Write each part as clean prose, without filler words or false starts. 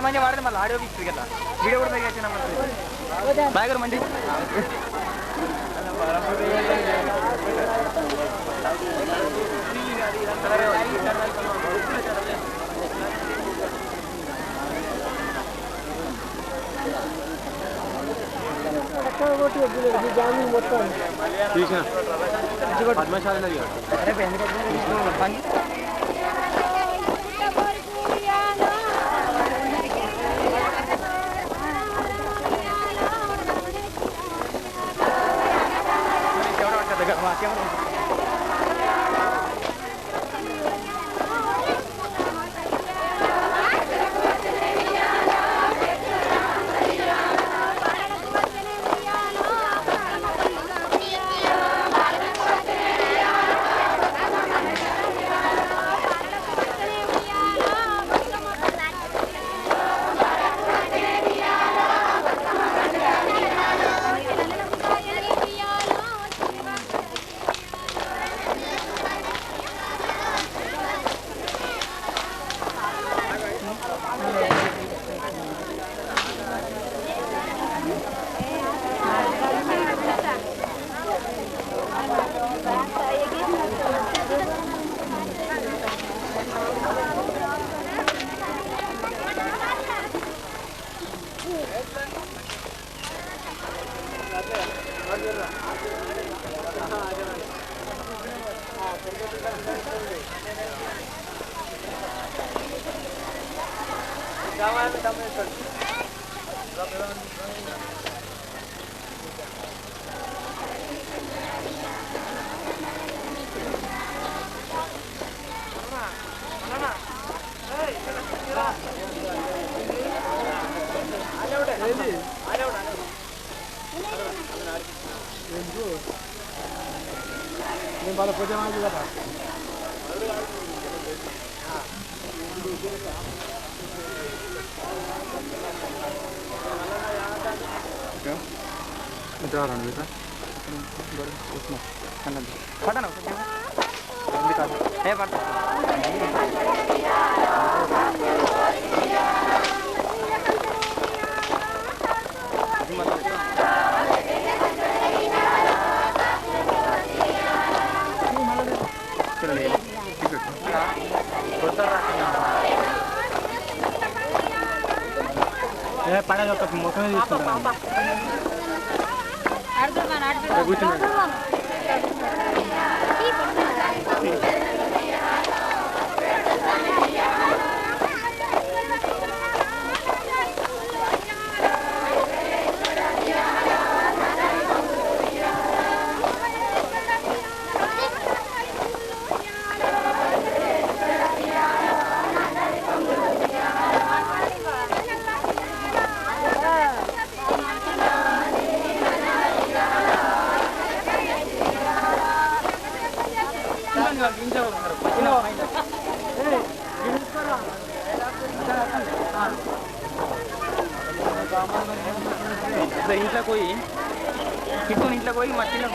మంచి వాడితే మళ్ళీ ఆడియో ఇస్తుంది కదా వీడియో కూడా వచ్చిన బాగా మంది పద్మశాల నేను వాళ్ళ పూజ మాది కదా పడను ఏ పడతా పడేది ఒక ముఖమే తీసుకుంటాను కూర్చున్నాడు ఇంట్లో పోయి కిట్టుని ఇంట్లో పోయి మట్టిలో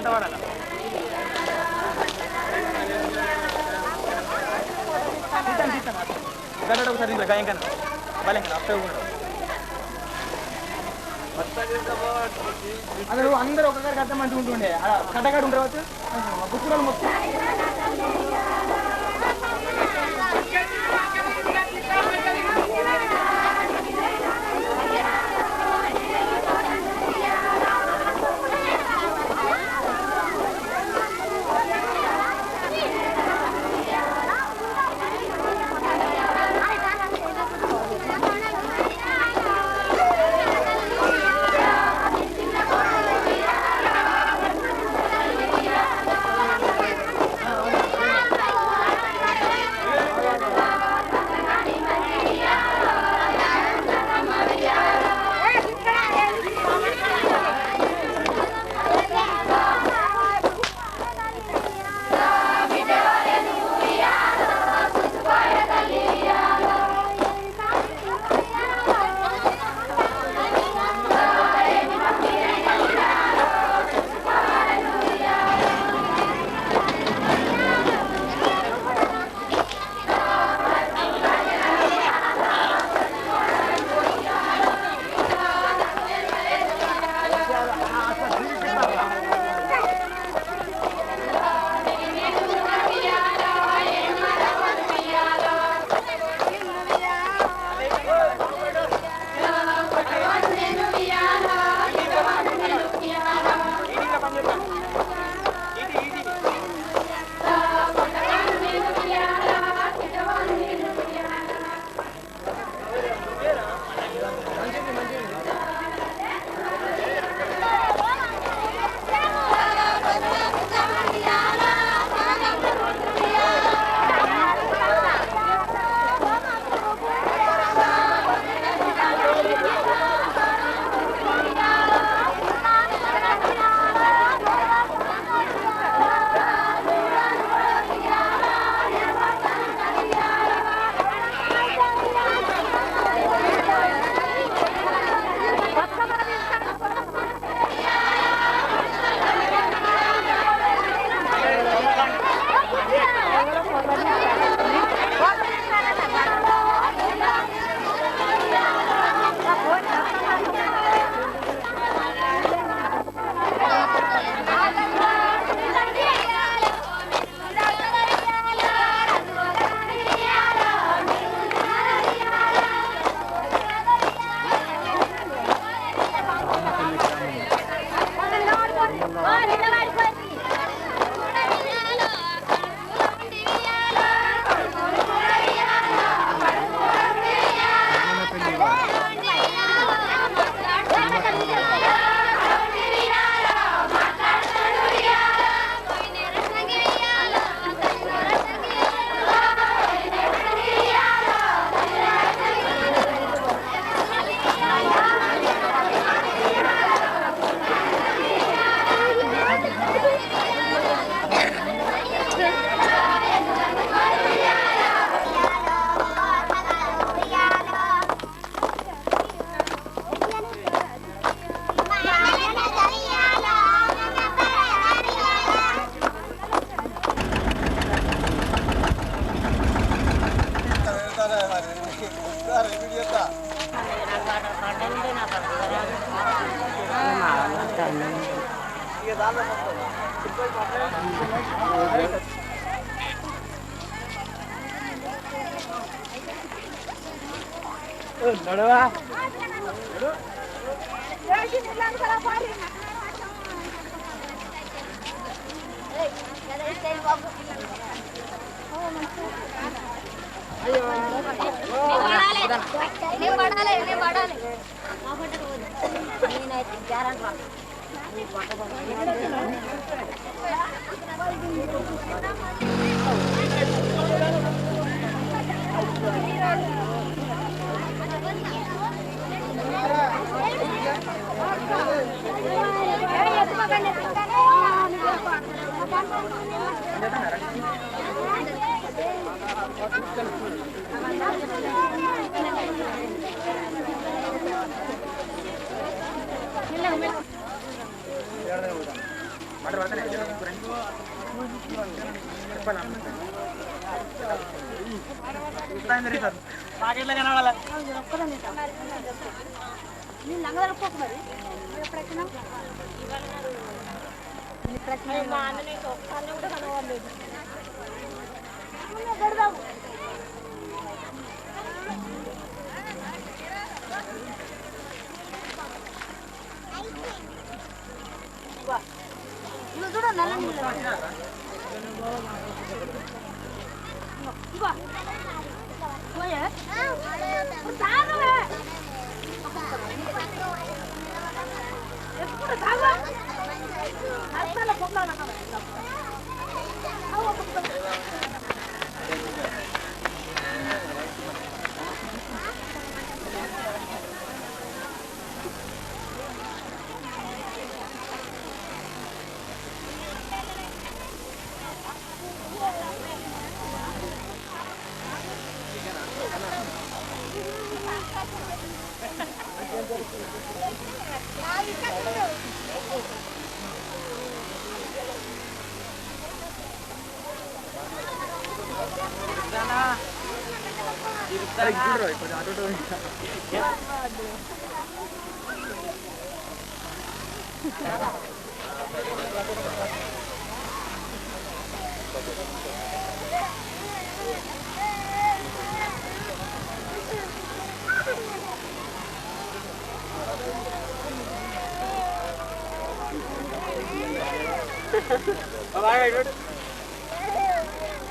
వంట వాడాలి గడ్డ ఒకసారి ఇంట్లో గాయం కన్నా బాగా అప్సే అందరూ ఒకసారి కట్ట మంచిగా ఉంటుండే కట్టగాడు ఉండవచ్చు బుక్కులు మొత్తం నడవా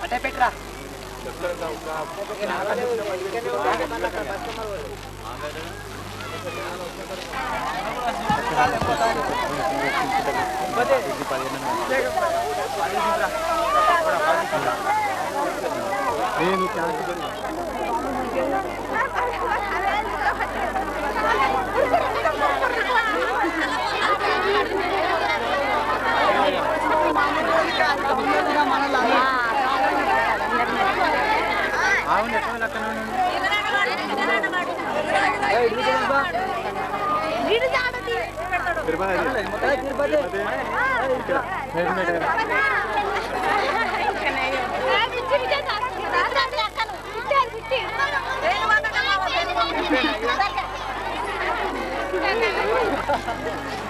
అంటే పెట్టరా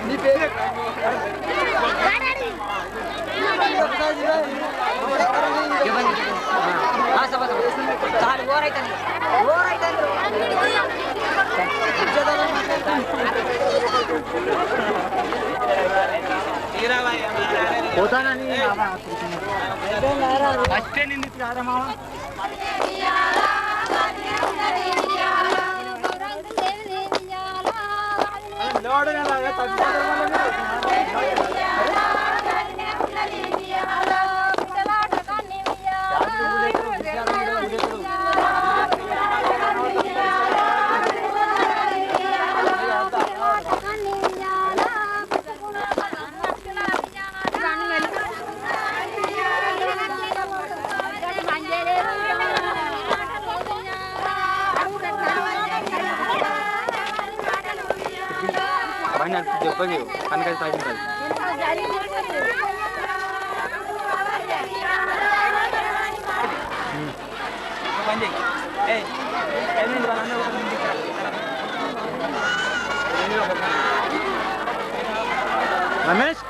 నీ పేరు పోతానని అಷ್ಟే నిన్ను రాదమ్మా చెప్పదు కనకాయ తాగింది రమేష్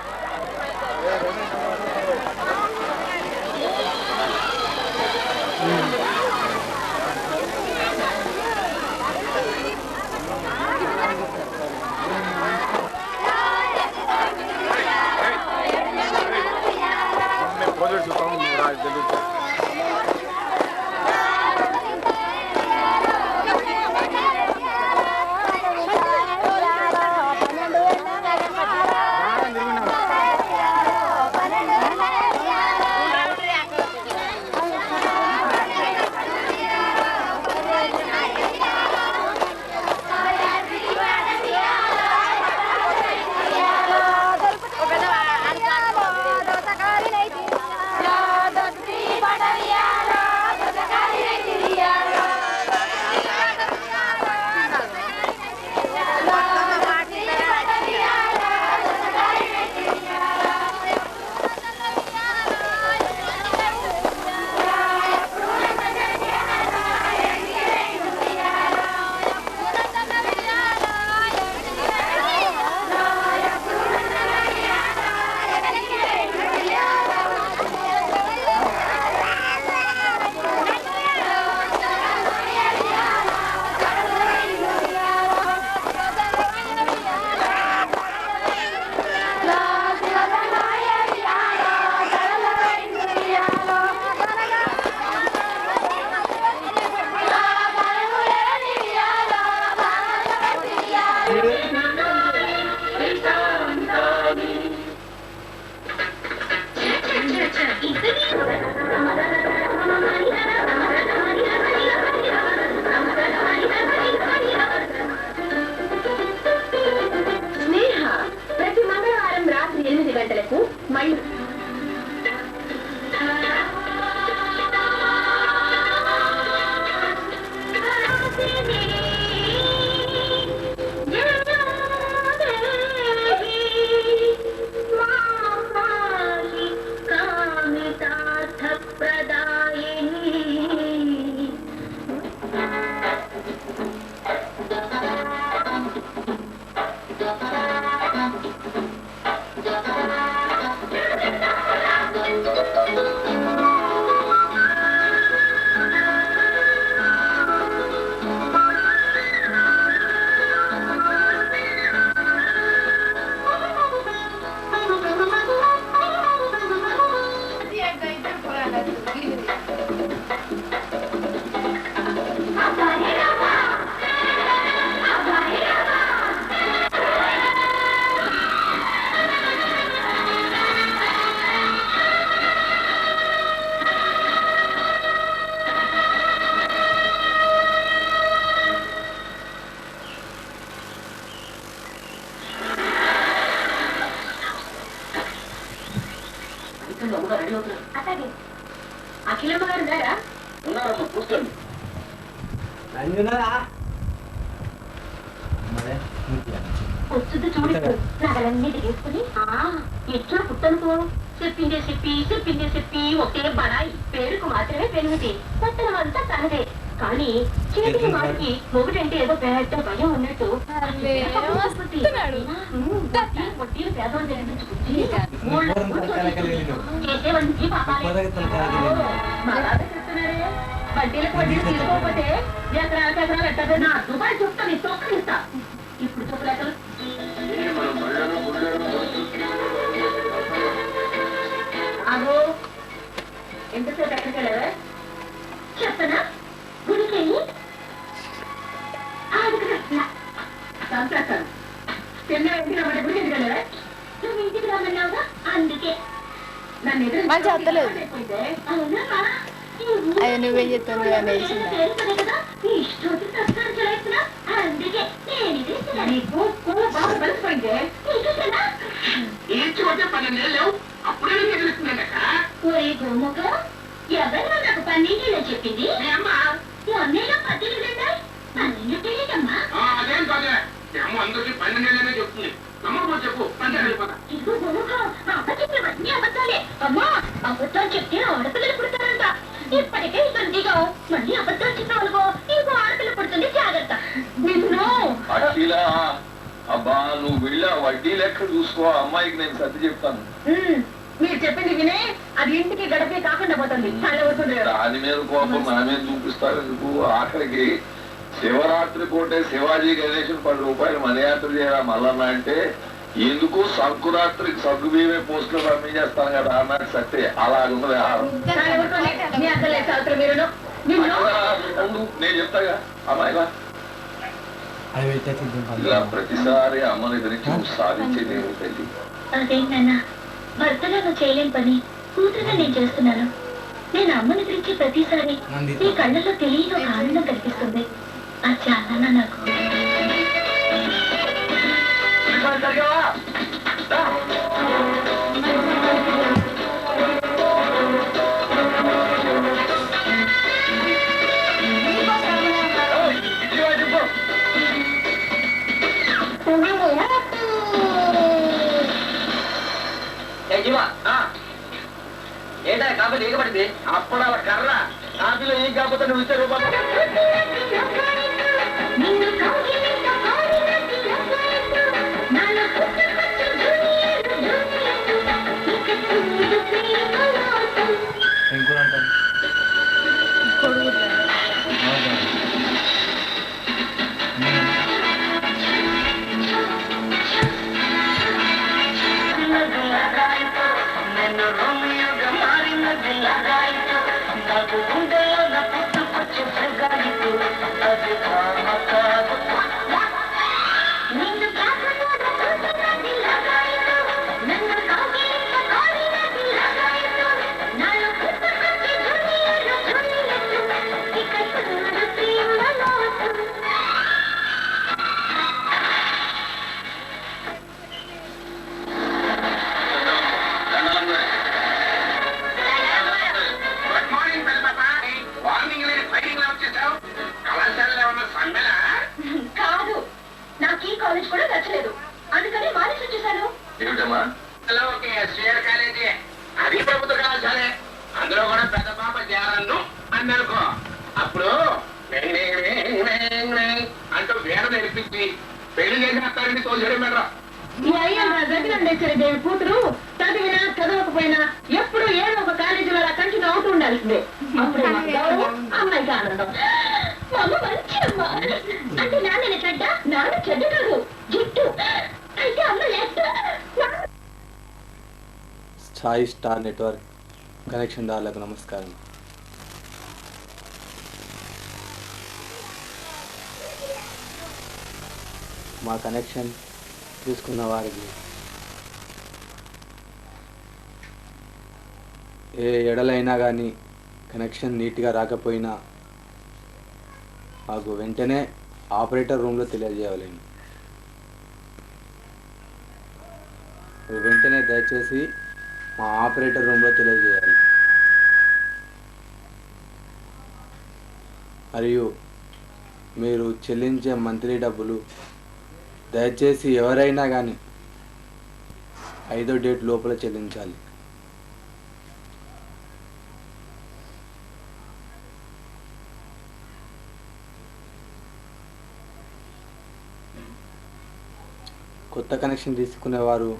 రెడీ అవుతున్నారు. అట్లాగే అఖిలమ్మ గారు ఉన్నారా? ఉన్నారమ్మా, కూర్చోండి. వచ్చుద్ది చూడు, నగలన్నీ తీసుకుని ఎట్లా పుట్టనుకో చెప్పిందే చెప్పి ఒకే బడాయి, పేరుకు మాత్రమే పెరిగితే పట్టణం అంతా తనదే. కానీ చేతికి మాటికి మొగుడంటే ఏదో పెద్ద భయం ఉన్నట్టు పేదవాళ్ళు జరిగించుకుంటే చేసేవన్నీ పాపాలే. వడ్డీలకు వడ్డీలు తీసుకోకపోతే ఎకరాలు ఎట్టదు. నా దుబాయ్ చూస్తాను, తొక్కనిస్తా. ఇప్పుడు చెప్పలేకలు అగో ఎంతసేపు ఎక్కడికి వెళ్ళావా చెప్పనా? గుడికి వెళ్ళి సంతోషం తిన్న ఇంటికి రమ్మంటే గుడికి ఎందుకు వెళ్ళావా? నువ్వు ఇంటికి రమ్మన్నావుగా, అందుకే నన్ను ఎదురు అయ్యో నువ్వేం చెప్తాను ఎవరు నాకు పన్నీళ్ళు చెప్పింది? అన్నయ్య 18 అదేమ్మా. అదేం కాదే, అందరికి 12 చెప్తుంది. చెప్పు, అన్నీ అబద్ధాలే అమ్మా. అబద్ధాలు చెప్తే ఆడపిల్లలు పుడతారంట. ఇప్పటికే సందిగా మళ్ళీ అబద్ధాలు చెప్పావనుకో ఇంకో ఆడపిల్ల పుడుతుంది, జాగ్రత్త. నిన్ను అబ్బా నువ్వు వెళ్ళా వడ్డీ లెక్క చూసుకో, అమ్మాయికి నేను సర్ది చెప్తాను. మీరు చెప్పింది వినే అది ఇంటికి గడపే కాకుండా పోతుంది. దాని మీద కోపం నా మీద చూపిస్తారు ఎందుకు? ఆఖరికి శివరాత్రి పూటే శివాజీ గణేశన్ 10 రూపాయలు మనయాత్ర చేయరా మల్లన్న అంటే ఎందుకు సంకురాత్రికి సగ్గు బియ్యమే పోస్టులు పంపించేస్తాను కదా నాకు సత్తే అలాగున్న వ్యవహారం. నేను చెప్తాగా అమ్మాయిలా ఇలా ప్రతిసారి అమ్మని గురించి నువ్వు సాధించేది ఏమి తల్లి? అదేంటన్నా భర్తలో నువ్వు చేయలేని పని కూతురుగా నేను చేస్తున్నాను. నేను అమ్మని గురించి ప్రతిసారి నీ కళ్ళలో తెలియని ఒక ఆనందం కనిపిస్తుంది. అది చాలా నాకు. ఏంటా కాబట్టి ఏకపడింది అప్పుడాల కర్ర కాఫీలో ఏం కాకపోతే నువ్వు ఇచ్చే రూపాయలు కాదు, నాకు ఈ కాలేజ్ కూడా నచ్చలేదు, అందుకని మానేసి వచ్చేసాను. అది ప్రభుత్వ కళాశాలే, అందులో కూడా పెద్ద పాప చేరను అని అనుకో. అప్పుడు అంటూ వేడ నేర్పించి పెళ్లి చేసేస్తారని తోచడం మేడం. దేవి కూతురు చదివినా చదవకపోయినా ఎప్పుడు ఏదో ఒక కాలేజీలో అలా కంటిన్యూ అవుతూ ఉండాల్సిందే. అప్పుడు అమ్మాయికి ఆనందం. మా అమ్మ మంచి అమ్మ అంటే నాన్న చెడ్డ, నాన్న చెడ్డ కాదు జుట్టు అయితే అమ్మ left. Sai star network connection దారులకు నమస్కారం. మా కనెక్షన్ తీసుకున్న వారికి ఏ ఎడలైనా కానీ కనెక్షన్ నీట్గా రాకపోయినా మాకు వెంటనే ఆపరేటర్ రూమ్లో తెలియజేయాలండి. వెంటనే దయచేసి మా ఆపరేటర్ రూమ్లో తెలియజేయాలి. మరియు మీరు చెల్లించే మంత్లీ డబ్బులు దయచేసి ఎవరైనా కానీ 5వ డేట్ లోపల చెల్లించాలి. కొత్త కనెక్షన్ తీసుకునేవారు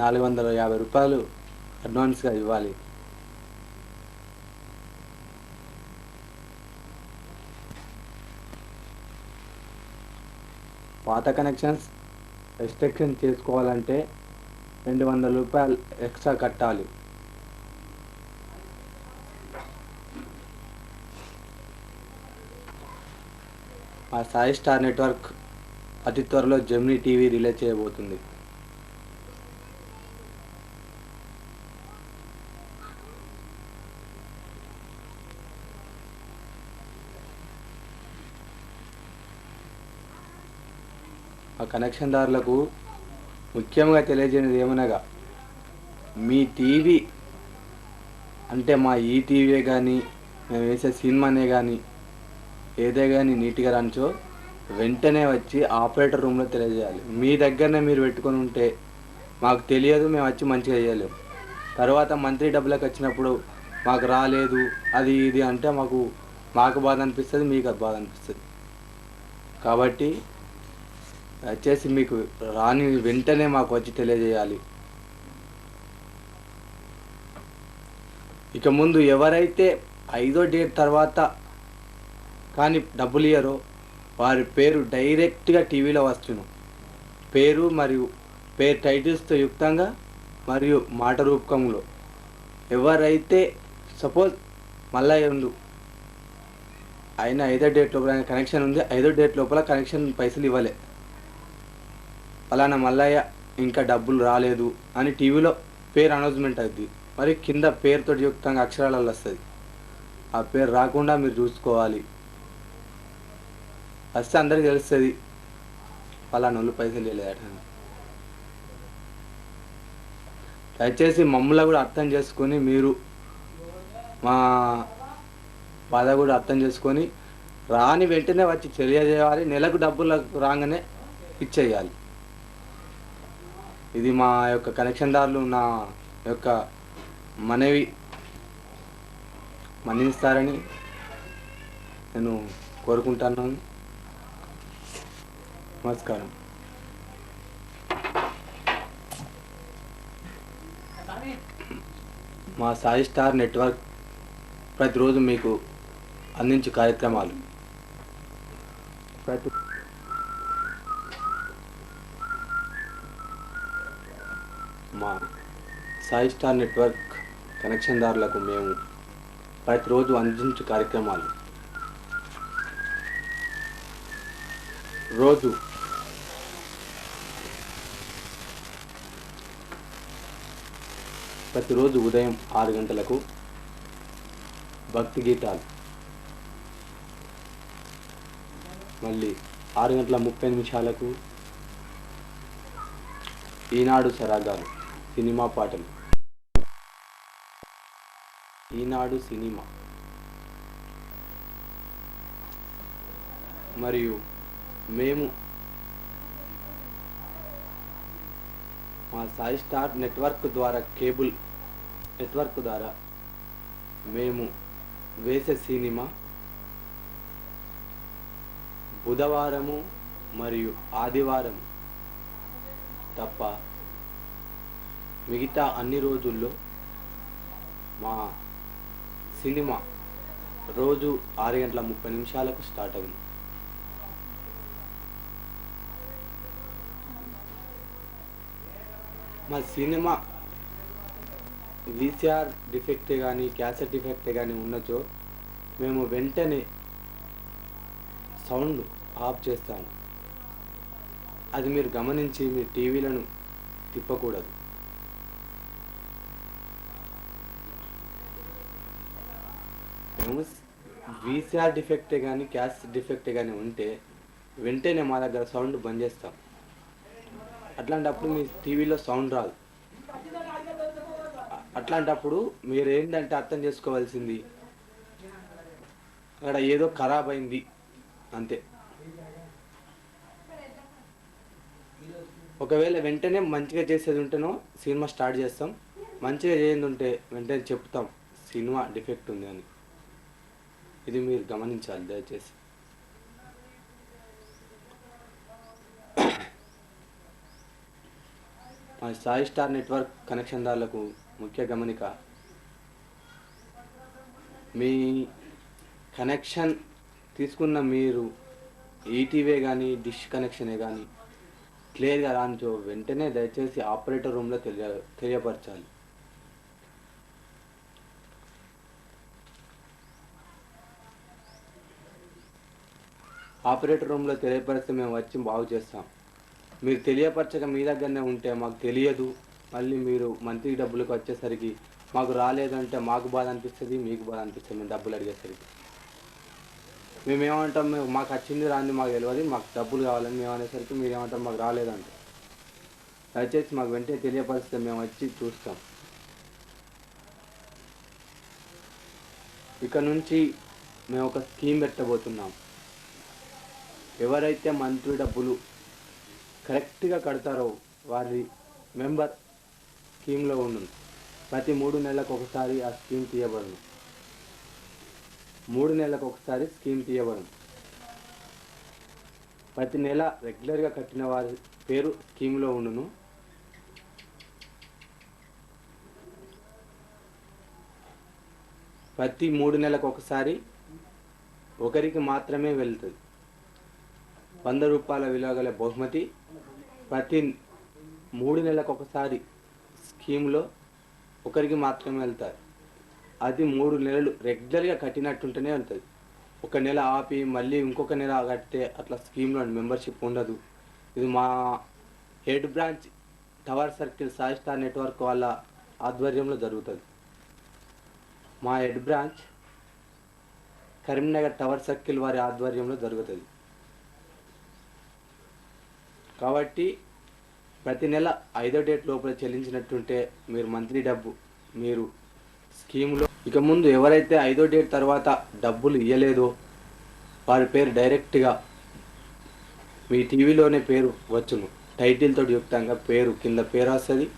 ₹450 అడ్వాన్స్గా ఇవ్వాలి. పాత కనెక్షన్స్ ఎక్స్టెన్షన్ చేసుకోవాలంటే ₹200 ఎక్స్ట్రా కట్టాలి. మా సాయి స్టార్ నెట్వర్క్ అతి త్వరలో జెమినీ టీవీ రిలే చేయబోతుంది. ఆ కనెక్షన్దారులకు ముఖ్యంగా తెలియజేయనిది ఏమనగా, మీ టీవీ అంటే మా ఈ టీవీ కానీ మేము వేసే సినిమానే కానీ ఏదే కానీ నీట్గా రానిచో వెంటనే వచ్చి ఆపరేటర్ రూమ్లో తెలియజేయాలి. మీ దగ్గరనే మీరు పెట్టుకొని ఉంటే మాకు తెలియదు, మేము వచ్చి మంచిగా చేయలేము. తర్వాత మంత్లీ డబ్బులకు వచ్చినప్పుడు మాకు రాలేదు అది ఇది అంటే మాకు బాధ అనిపిస్తుంది, మీకు అది బాధ అనిపిస్తుంది. కాబట్టి వచ్చేసి మీకు రాని వెంటనే మాకు వచ్చి తెలియజేయాలి. ఇక ముందు ఎవరైతే 5వ డేట్ తర్వాత కానీ డబ్బులు ఇయ్యరో వారి పేరు డైరెక్ట్గా టీవీలో వస్తును. పేరు మరియు పేరు టైటిల్స్తో యుక్తంగా మరియు మాట రూపకంలో. ఎవరైతే సపోజ్ మల్లయ్య ఉండు, ఆయన 5వ డేట్ లోపల కనెక్షన్ ఉంది, 5వ డేట్ లోపల కనెక్షన్ పైసలు ఇవ్వలే, ఫలానా మల్లయ్య ఇంకా డబ్బులు రాలేదు అని టీవీలో పేరు అనౌన్స్మెంట్ అవుతుంది. మరి కింద పేరుతో యుక్తంగా అక్షరాలలో వస్తుంది. ఆ పేరు రాకుండా మీరు చూసుకోవాలి. వస్తే అందరికీ తెలుస్తుంది ఫలానా వాళ్ళు పైసలు ఇవ్వలేదట. దయచేసి మమ్మల్ని కూడా అర్థం చేసుకొని మీరు మా బాధ కూడా అర్థం చేసుకొని రాని వెంటనే వచ్చి తెలియజేయాలి. నెలకు డబ్బులు రాగానే ఇచ్చేయాలి. ఇది మా యొక్క కనెక్షన్దారులు నా యొక్క మనవి మన్నిస్తారని నేను కోరుకుంటున్నాను. నమస్కారం. మా సాయి స్టార్ నెట్వర్క్ ప్రతిరోజు మీకు అందించే కార్యక్రమాలు మా సాయి స్టార్ నెట్వర్క్ కనెక్షన్దారులకు మేము ప్రతిరోజు అందించే కార్యక్రమాలు రోజు ప్రతిరోజు ఉదయం 6 గంటలకు భక్తి గీతాలు, మళ్ళీ 6:30 ఈనాడు సరాగాలు సినిమా పాటలు, ఈనాడు సినిమా మరియు మేము మా సాయి స్టార్ నెట్వర్క్ ద్వారా కేబుల్ నెట్వర్క్ ద్వారా మేము వేసే సినిమా బుధవారము మరియు ఆదివారం తప్ప మిగతా అన్ని రోజుల్లో మా సినిమా రోజు 6:30 స్టార్ట్ అయింది. మా సినిమా వీసీఆర్ డిఫెక్ట్ కానీ క్యాసెట్ డిఫెక్ట్ కానీ ఉన్నచో మేము వెంటనే సౌండ్ ఆఫ్ చేస్తాము. అది మీరు గమనించి మీ టీవీలను తిప్పకూడదు. మేము వీసీఆర్ డిఫెక్ట్ కానీ క్యాసెట్ డిఫెక్ట్ కానీ ఉంటే వెంటనే మా దగ్గర సౌండ్ బంద్ చేస్తాం. అట్లాంటప్పుడు మీ టీవీలో సౌండ్ రాదు. అట్లాంటప్పుడు మీరు ఏంటంటే అర్థం చేసుకోవాల్సింది, అక్కడ ఏదో ఖరాబ్ అయింది అంతే. ఒకవేళ వెంటనే మంచిగా చేసేది ఉంటేనో సినిమా స్టార్ట్ చేస్తాం, మంచిగా చేయండి ఉంటే వెంటనే చెప్తాం సినిమా డిఫెక్ట్ ఉంది అని. ఇది మీరు గమనించాలి దయచేసి. మా సాయి స్టార్ నెట్వర్క్ కనెక్షన్దారులకు ముఖ్య గమనిక, మీ కనెక్షన్ తీసుకున్న మీరు ఈటీవీ కానీ డిష్ కనెక్షనే కానీ క్లియర్గా రానిచో వెంటనే దయచేసి ఆపరేటర్ రూమ్లో తెలియపరచాలి. ఆపరేటర్ రూమ్లో తెలియపరిస్తే మేము వచ్చి బాగు చేస్తాం. మీరు తెలియపరచక మీ దగ్గరనే ఉంటే మాకు తెలియదు, మళ్ళీ మీరు మంత్లీ డబ్బులకు వచ్చేసరికి మాకు రాలేదంటే మాకు బాధ అనిపిస్తుంది, మీకు బాధ అనిపిస్తుంది. మేము డబ్బులు అడిగేసరికి మేమేమంటాం, మాకు వచ్చింది రాంది మాకు తెలియదు, మాకు డబ్బులు కావాలని మేము అనేసరికి మీరు ఏమంటాం మాకు రాలేదంటే. దయచేసి మాకు వెంటనే తెలియపరిస్తే మేము వచ్చి చూస్తాం. ఇక నుంచి మేము ఒక స్కీమ్ పెట్టబోతున్నాం. ఎవరైతే మంత్లీ డబ్బులు కరెక్ట్గా కడతారో వారి మెంబర్ స్కీమ్లో ఉండును. ప్రతి 3 నెలలకు ఒకసారి ఆ స్కీమ్ తీయబడును. 3 నెలలకు ఒకసారి స్కీమ్ తీయబడును. ప్రతి నెల రెగ్యులర్గా కట్టిన వారి పేరు స్కీమ్లో ఉండును. ప్రతి 3 నెలలకు ఒకసారి ఒకరికి మాత్రమే వెళ్తుంది. 100 రూపాయల విలువ గల బహుమతి ప్రతి 3 నెలలకు ఒకసారి స్కీమ్లో ఒకరికి మాత్రమే వెళ్తారు. అది 3 నెలలు రెగ్యులర్గా కట్టినట్టుంటేనే వెళ్తుంది. ఒక నెల ఆపి మళ్ళీ ఇంకొక నెల కడితే అట్లా స్కీమ్లో మెంబర్షిప్ ఉండదు. ఇది మా head branch tower circle Sai star network వాళ్ళ ఆధ్వర్యంలో జరుగుతుంది. మా head branch Karimnagar tower circle వారి ఆధ్వర్యంలో జరుగుతుంది. కాబట్టి ప్రతి నెల 5వ డేట్ లోపల చెల్లించినట్టుంటే మీరు మంత్లీ డబ్బు మీరు స్కీమ్లో, ఇక ముందు ఎవరైతే 5వ డేట్ తర్వాత డబ్బులు ఇవ్వలేదో వారి పేరు డైరెక్ట్గా మీ టీవీలోనే పేరు వచ్చును. టైటిల్తో యుక్తంగా పేరు కింద పేరు వస్తుంది.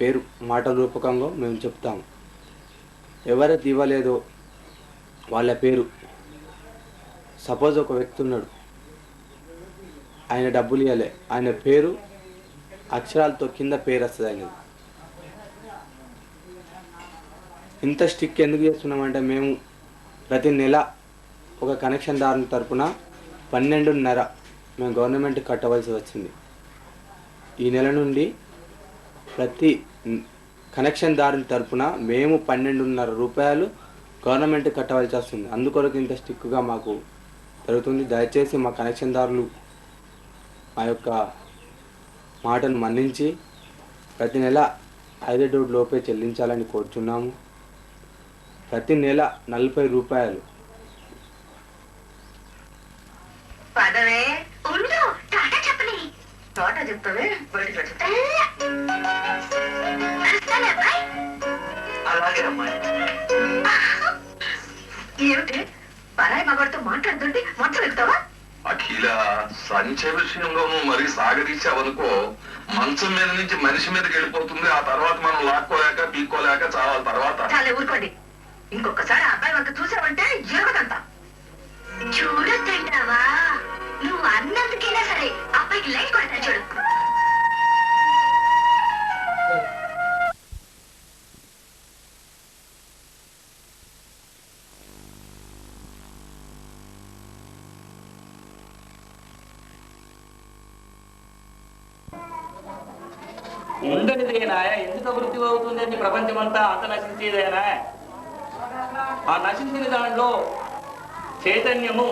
పేరు మాటల రూపకంగా మేము చెప్తాము. ఎవరైతే ఇవ్వలేదో వాళ్ళ పేరు, సపోజ్ ఒక వ్యక్తి ఉన్నాడు, ఆయన డబ్బులు ఇవ్వలే, ఆయన పేరు అక్షరాలతో కింద పేరు వస్తుంది ఆయనది. ఇంత స్టిక్ ఎందుకు చేస్తున్నామంటే మేము ప్రతి నెల ఒక కనెక్షన్ దారుని తరపున 12.5 మేము గవర్నమెంట్ కట్టవలసి వచ్చింది. ఈ నెల నుండి ప్రతి కనెక్షన్ దారుని తరపున మేము 12.5 రూపాయలు గవర్నమెంట్ కట్టవలసి వస్తుంది. అందుకొరకు ఇంత స్టిక్గా మాకు జరుగుతుంది. దయచేసి మా కనెక్షన్ దారులు మా యొక్క మాటను మన్నించి ప్రతి నెల 5వ డేట్ లోపే చెల్లించాలని కోరుచున్నాము. ప్రతి నెల 40 రూపాయలు. పదవే ఉండు, టాటా చెప్పని టాటా చెప్తావే బయటికి వచ్చి అలాగే అమ్మాయి. ఏమిటి పరాయి మగడితో మాట్లాడుతుంటే మొత్తం ఎక్కుతావా? అఖిల, సంచ విషయంలోనూ మరి సాగదీశావనుకో మంచం మీద నుంచి మనిషి మీదకి వెళ్ళిపోతుంది. ఆ తర్వాత మనం లాక్కోలేక పీక్కోలేక చాలా తర్వాత. చాలా ఊరుకోండి. ఇంకొకసారి అబ్బాయి వంక చూసావంటే ఎరగదంతా. చూడొద్దంటావా? నువ్వు అన్నందుకైనా సరే అబ్బాయికి లైన్ కొడతా చూడు. ఉండనిదేనా? ఎందుకు అభివృద్ధి అవుతుందని ప్రపంచమంతా అంత నశించేదేనా? ఆ నశించిన దాంట్లో చైతన్యము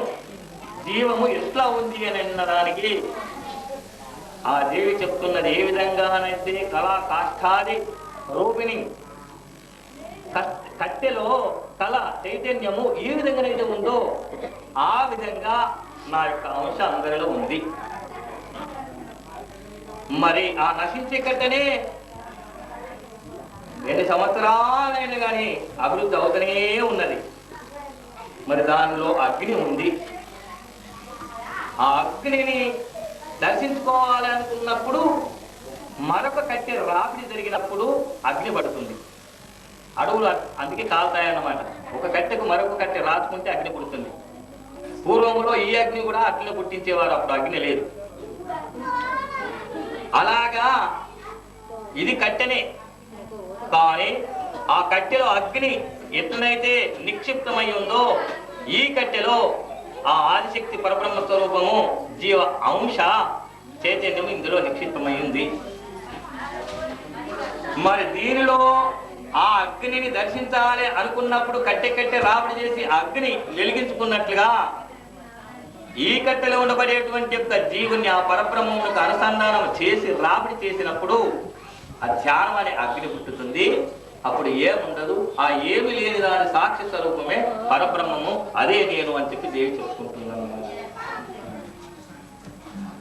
జీవము ఎట్లా ఉంది అని అన్నదానికి ఆ దేవి చెప్తున్నది ఏ విధంగానైతే కళా కాష్టాది రూపిణి కట్టెలో కళ చైతన్యము ఏ విధంగానైతే ఉందో ఆ విధంగా నా యొక్క అంశ అందరిలో ఉంది. మరి ఆ నశించే కట్టనే ఎన్ని సంవత్సరాలైనా కానీ అభివృద్ధి అవుతూనే ఉన్నది. మరి దానిలో అగ్ని ఉంది. ఆ అగ్నిని దర్శించుకోవాలనుకున్నప్పుడు మరొక కట్టె రాపిడి జరిగినప్పుడు అగ్ని పడుతుంది. అడవులు అందుకే కాలుతాయన్నమాట. ఒక కట్టెకు మరొక కట్టె రాచుకుంటే అగ్ని పుడుతుంది. పూర్వంలో ఈ అగ్ని కూడా అగ్ని పుట్టించేవారు, అప్పుడు అగ్ని లేదు. అలాగా ఇది కట్టెనే, కానీ ఆ కట్టెలో అగ్ని ఎట్లనైతే నిక్షిప్తమై ఉందో ఈ కట్టెలో ఆ ఆదిశక్తి పరబ్రహ్మ స్వరూపము జీవ అంశ చైతన్యం ఇందులో నిక్షిప్తమై ఉంది. మరి దీనిలో ఆ అగ్నిని దర్శించాలి అనుకున్నప్పుడు కట్టె రాబడి చేసి అగ్ని వెలిగించుకున్నట్లుగా ఈ కట్టెలో ఉండబడేటువంటి యొక్క జీవుని ఆ పరబ్రహ్మములకు అనుసంధానం చేసి రాబడి చేసినప్పుడు ఆ ధ్యానం అనే అగ్ని పుట్టుతుంది. అప్పుడు ఏముండదు, ఆ ఏమి లేని దాని సాక్షి స్వరూపమే పరబ్రహ్మము, అదే నేను అని చెప్పి దేవి చెప్పుకుంటున్నాను.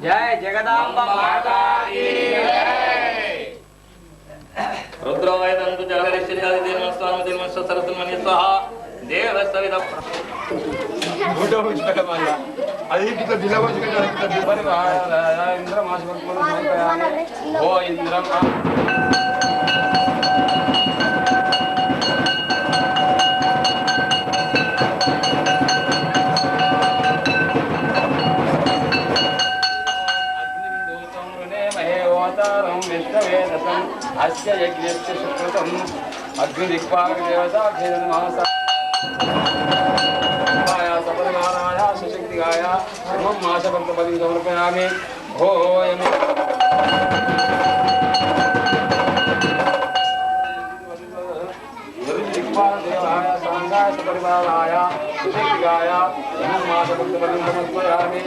జయ జగదాంబ మాతాకి రుద్రోవైదంతు జగదీశ్వరి దేవస్వామి దేవస్వ సరస్వతి స్వాహ దేవస్థవిద అది ఓ ఇంద్రం అస్య యజ్ఞస్య సుకృతం అగ్నిదిక్పాలక దేవతాభేదమాస సపరివారాయ సుశక్తిగాయ ధర్మం మాసపంచపదిం సమర్పయామి. ఓయమి దిక్పాలదేవాయ సాంగాయ సపరివారాయ సుశక్తిగాయ ధర్మం మాసపంచపదిం సమర్పయామి.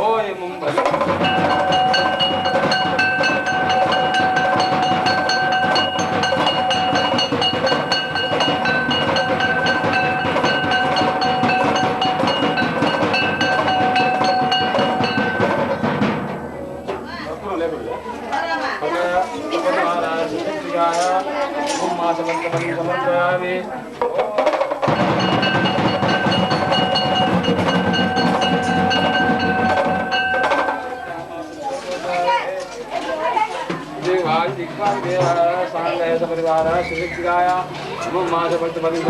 ఓయమం భలి సమర్పయామి. దిక్పాలదేవాయ సాంగాయ సపరివారాయ సుశక్తిగాయ నమో మాసపంచపదిం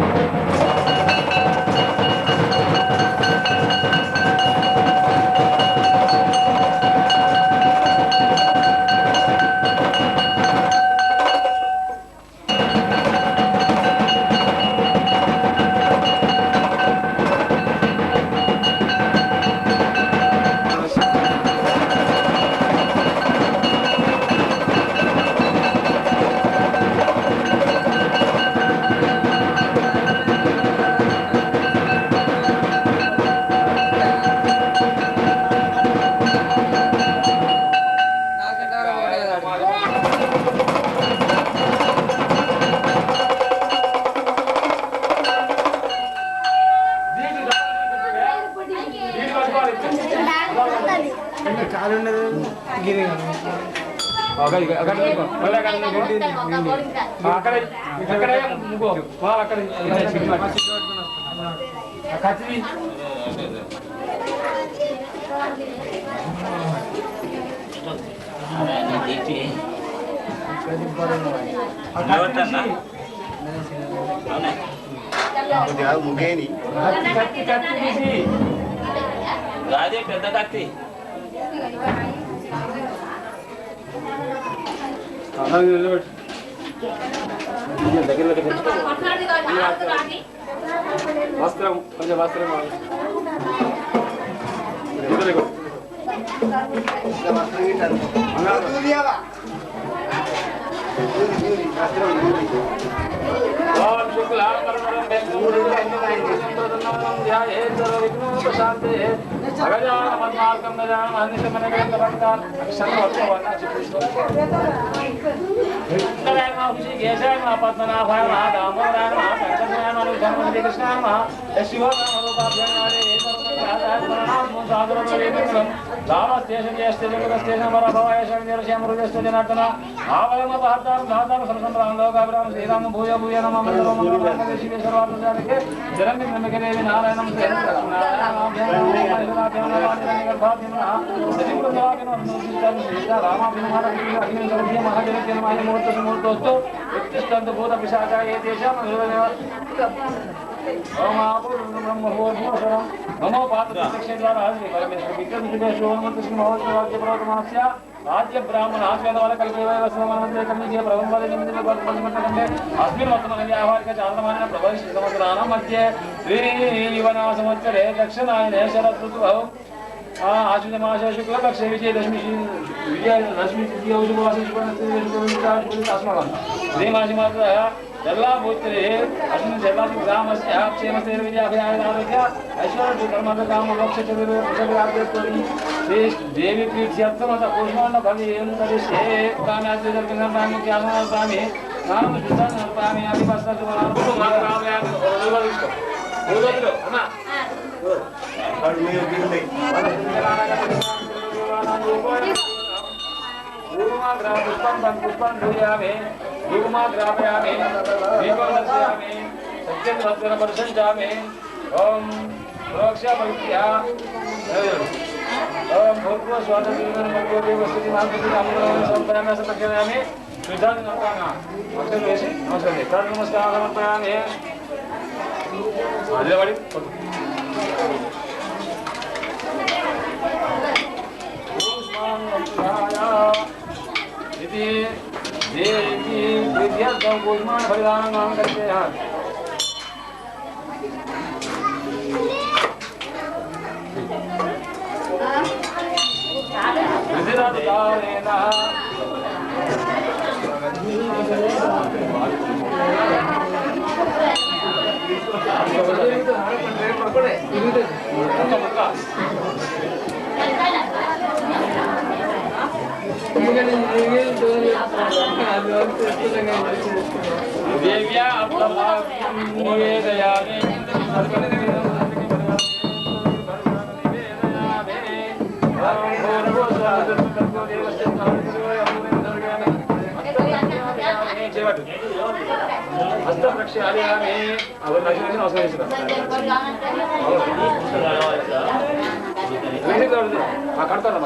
ముగేని అదే పెద్ద కత్తి వస్త్రం కొంచెం వస్త్రం नमो पात्र राज्य ब्राह्मण आस्वेदवाद कल्पे कमिटीय प्रबंधवाद निमित्त कंटे अस्मिन् वर्तमाने आह्वानिक चान्द्रमाने प्रभविष्य संवत्सराणां मध्ये श्रीवना संवत्सरे दक्षिणायने शरद ऋतुः आश्विन मास शुक्ल पक्षे विजयदशमी तिथि औषधवासी श्रीमासी मातः जल्लाभूत्रे अस्मिन् जल्लाभू ग्रामस्य क्षेमस्य विद्याभ्याय ऐश्वर्य कर्मकाम मोक्ष चतुर्वेदी देवी प्रीत्यर्थमत पुष्पाण्ड भगेन्द्रशे काम्याद्य जगन्नाथ ज्ञान स्वामी नाम जुदान स्वामी आदिवासी पुष्पं धूयामि धूमा ग्रापयामि दीपं दर्शयामि सत्यं सत्यं परिसञ्चामि ओम प्रोक्षा परित्या ओम भूर्भुव स्वादतीनं भगवती मातृ अमृतं समर्पयामि समर्पयामि शुद्धां नमकाना अक्षर वेसी नमस्ते कर नमस्कार समर्पयामि आदिवाड़ी इति देवी विद्यार्थं कुष्माण्ड फलिदानं करते हैं विधिराधिकारेण देव्या निवेदयामि हस्त प्रक्षालयामि अवर लक्ष्मी नमस्कार करता ना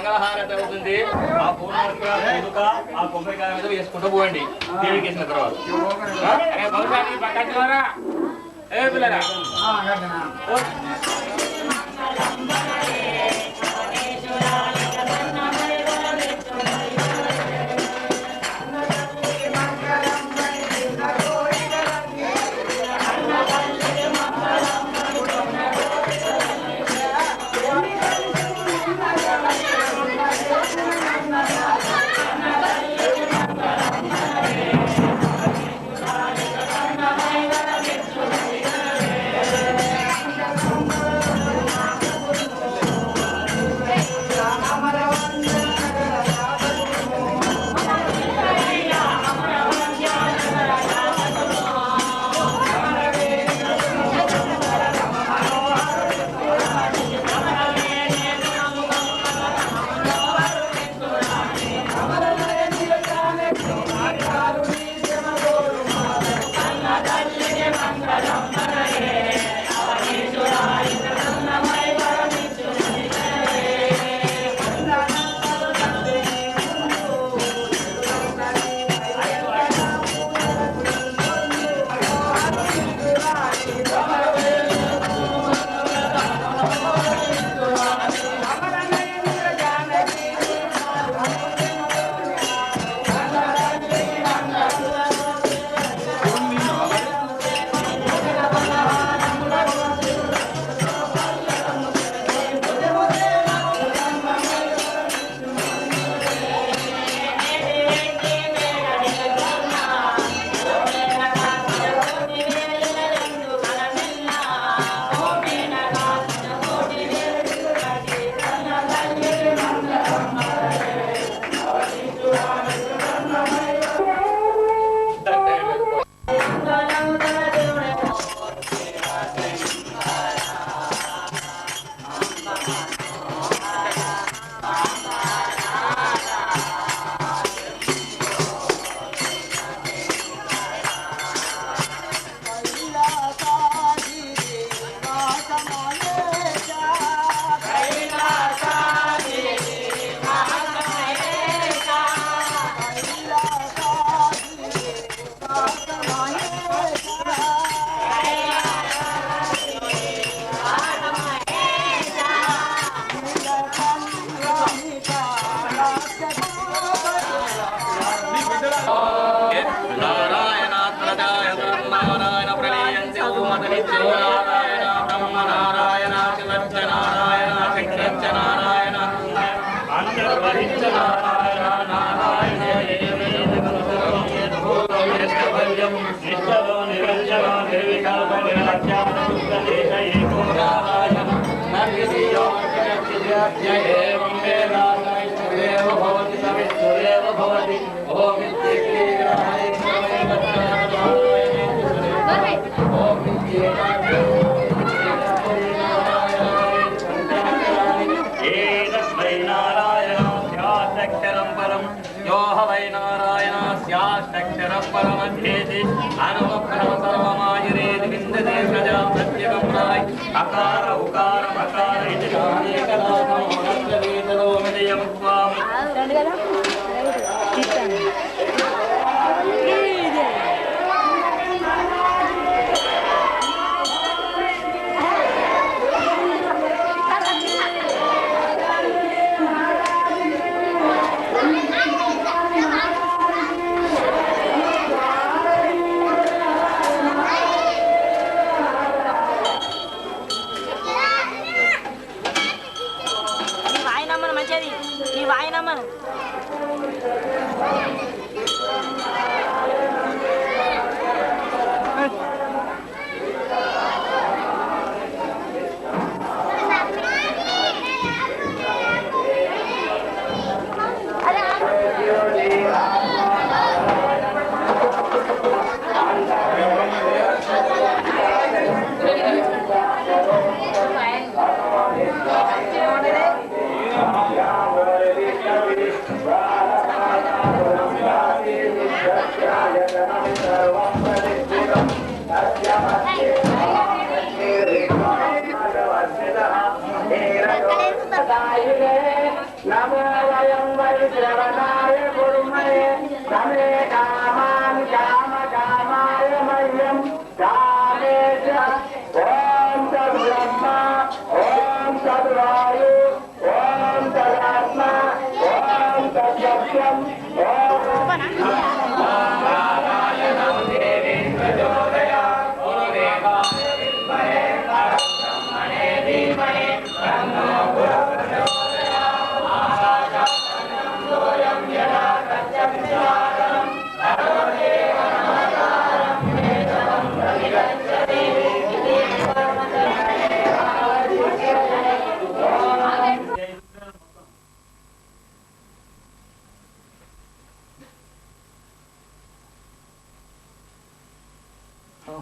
మంగళహారతి అవుతుంది. ఆ పూర్ణ ఆ కొబ్బరికాయ మీద వేసుకుంటూ పోండి దేవికి వేసిన తర్వాత. పిల్లరా Namo శ్రవణాయ గురుమయే రమే కామాన్ కామ కామాయ మహ్యం కామేశ ఓం తద్బ్రహ్మ ఓం తద్వాయు ఓం తదాత్మ ఓం తత్సత్యం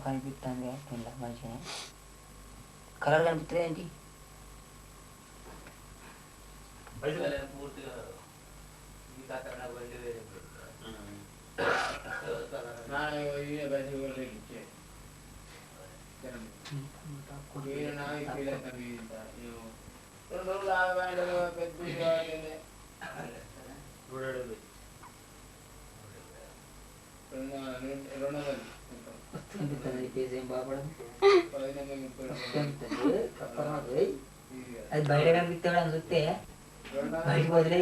కనిపిస్తుంది మంచిగా కలర్ కనిపిస్తుంది ఏంటి అది బయట కనిపిస్తాడు అని చూస్తే బయటకు వదిలే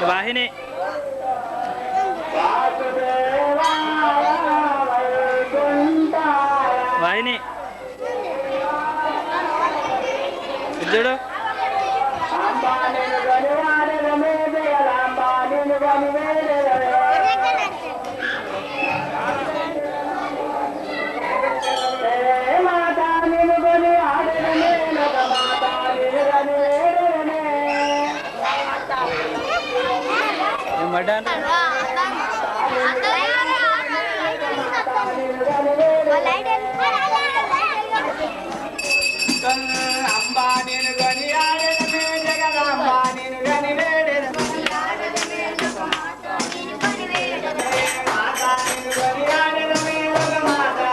వాహిని వాహిని చూడు మడ్డాను అంబా నేను గని ఆడమే జగదాంబా నేను గని వేడే మాతా నేను గని ఆడమే జగమాతా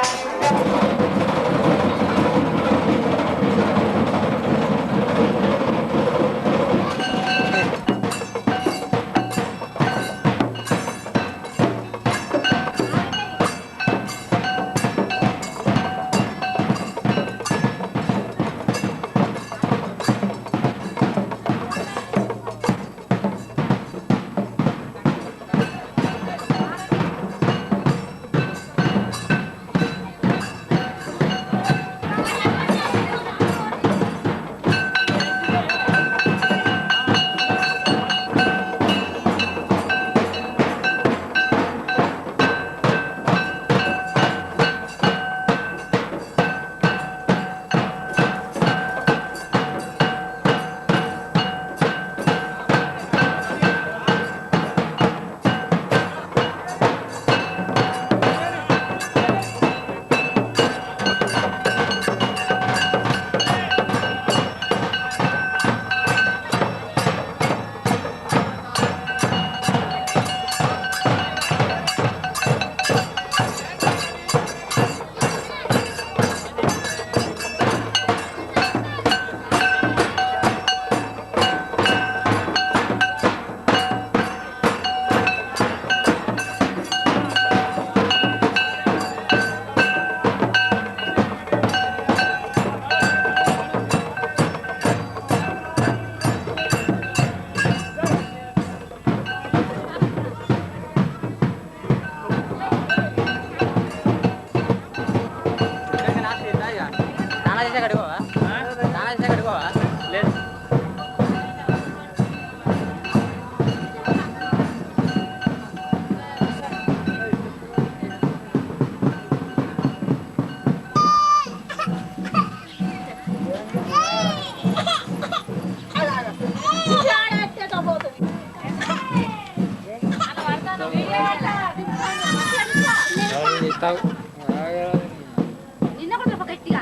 నిన్న కూడా గట్టిగా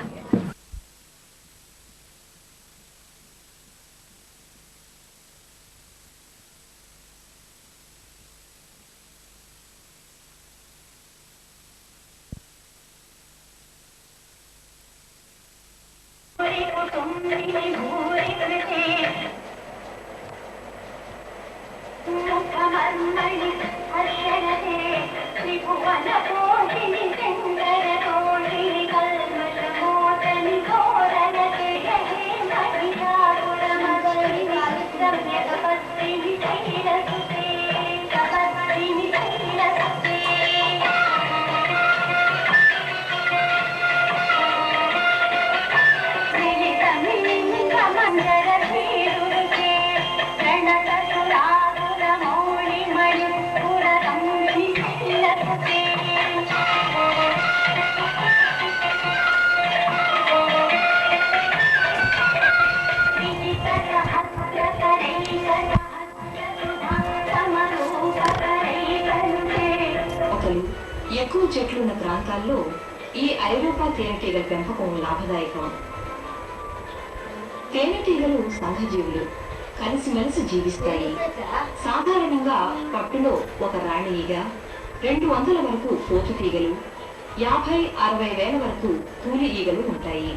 ఎక్కువ చెట్లు ఉన్న ప్రాంతాల్లో ఈ ఐరోపా తేనెటీగల పెంపకం లాభదాయకం. తేనెటీగలు సంఘజీవులు, కలిసిమెలిసి జీవిస్తాయి. సాధారణంగా పట్టులో ఒక రాణి ఈగ, 200 వరకు పోతుతీగలు, 50-60 వేల వరకు కూలి ఈగలు ఉంటాయి.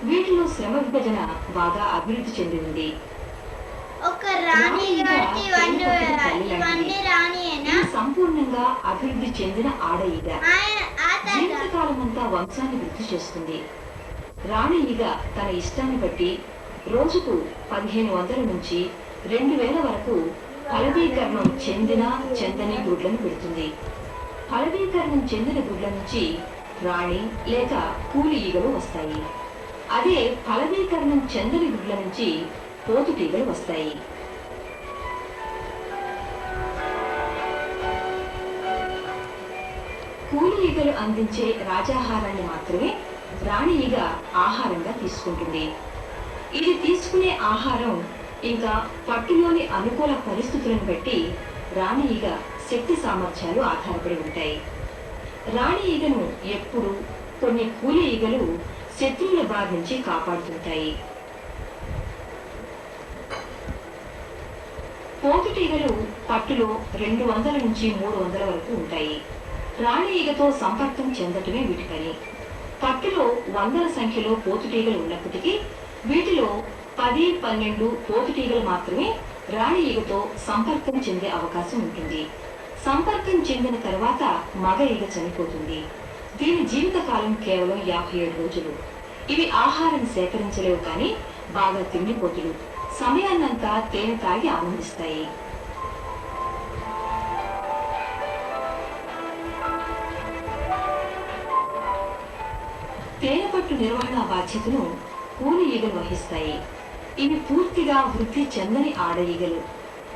వీటిలో శ్రమ విభజన బాగా అభివృద్ధి చెంది ఉంది. సంపూర్ణంగా అభివృద్ధి చెందిన ఆడ ఈగ జీవితకాలమంతా వంశాన్ని వృద్ధి చేస్తుంది. రాణి ఈగ తన ఇష్టాన్ని బట్టి రోజుకు 1500 నుంచి 2000 వరకు ఫలదీకరణం చెందిన చెందని గుడ్లను పెడుతుంది. ఫలదీకరణం చెందిన గుడ్ల నుంచి రాణి లేక కూలి ఈగలు వస్తాయి. అదే ఫలదీకరణం చెందని గుడ్ల నుంచి పోతుటీగలు వస్తాయి. కూలి ఈగలు అందించే రాజాహారాన్ని మాత్రమే రాణి ఈగ ఆహారంగా తీసుకుంటుంది. ఇది తీసుకునే ఆహారం ఇంకా పట్టులోని అనుకూల పరిస్థితులను బట్టి రాణి ఈగ శక్తి సామర్థ్యాలు ఆధారపడి ఉంటాయి. రాణి ఈగను ఎప్పుడు కొన్ని కూలి ఈగలు శత్రువుల బారి నుంచి కాపాడుతుంటాయి. పోతుటీగలు పట్టులో 200 నుంచి 300 వరకు ఉంటాయి. రాణి ఈగతో సంపర్కం చెందటమే వీటి పని. పట్టులో 100ల సంఖ్యలో పోతుటీగలు ఉన్నప్పటికీ వీటిలో 10-12 పోతుటీగలు మాత్రమే రాణి ఈగతో సంపర్కం చెందే అవకాశం ఉంటుంది. సంపర్కం చెందిన తర్వాత మగ ఈగ చనిపోతుంది. దీని జీవితకాలం కేవలం 57 రోజులు. ఇవి ఆహారం సేకరించలేవు, కానీ బాగా తిండిపోతులు. సమయాన్నంతా తేనె తాగి ఆనందిస్తాయి. తేనెపట్టు నిర్వహణ బాధ్యతను కూలి ఈగలు వహిస్తాయి. ఇవి పూర్తిగా వృద్ధి చెందని ఆడ ఈగలు,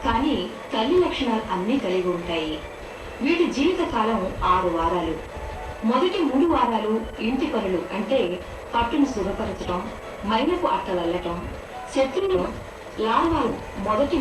కానీ తల్లి లక్షణాలు అన్నీ కలిగి ఉంటాయి. వీటి జీవితకాలం 6 వారాలు. మొదటి 3 వారాలు ఇంటి పనులు అంటే పట్టును శుభ్రపరచడం, మైనపు అట్టలల్లటం, శత్రువులు లార్వాలు మొదటి